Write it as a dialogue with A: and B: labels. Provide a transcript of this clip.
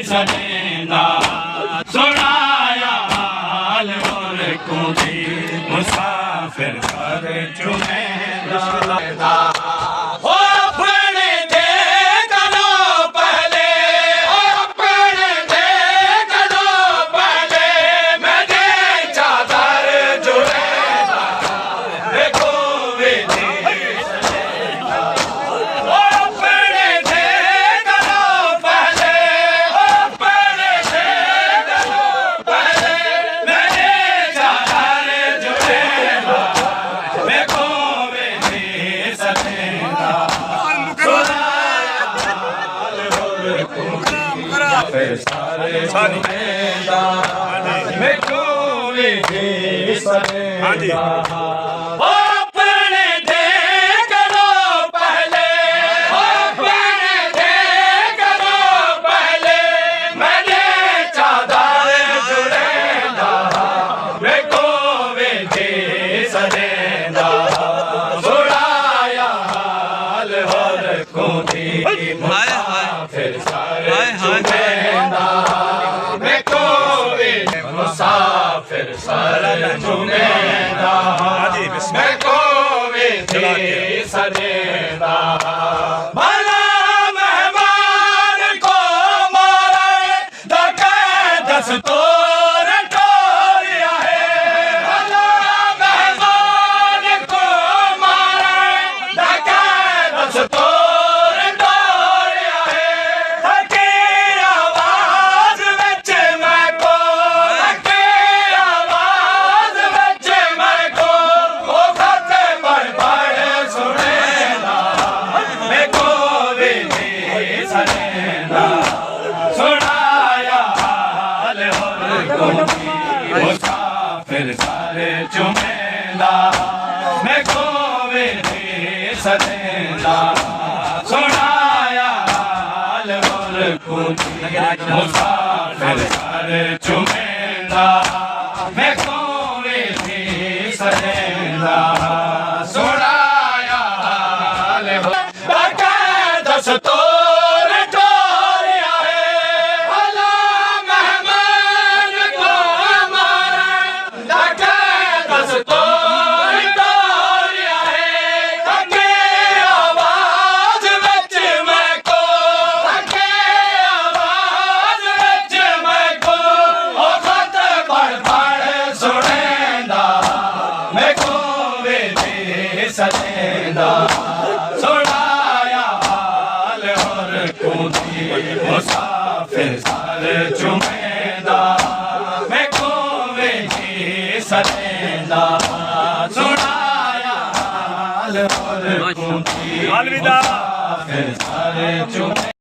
A: सजेंदा सुनाया हाल और कुंजी मुसाफिर कर चुमेंदा सारे मैं को अपने दे करो पहले अपने दे करो पहले मैंने चादर जुड़ेदा मैं को दे सजेंदा सुनाया हाल और कुंजी फिर सारे जुड़ेदा मैं को मुसाफिर सर चुमेंदा मैं को सजेंदा भला मेहमान को मारे धके दस्तूर टोरिया है भला मेहमान को मारे धके दस्तूर टोरिया है धके आवाज विच मैं को धके आवाज विच मैं को ओ खत पढ़ पढ़ सुनेदा मैं को सजेंदा सुनाया हाल और कुंजी मुसाफिर सारे चुमेंदा मैं को सजेंदा सुनाया हाल और कुंजी मुसाफिर सारे चुमेंदा मैं को सजेंदा सुनाया हाल दस्तूर टोरिया है भला मेहमान को मारे धके दस्तूर टोरिया है धके आवाज विच मैं को धके आवाज विच मैं को ओ खत पढ़ पढ़ सुनेंदा मैं को सजेंदा सुनाया हाल और कुंजी मुसाफिर सारे चुमेंदा मैं को सजेंदा सुनाया हाल और कुंजी मुसाफिर सारे चुमेंदा।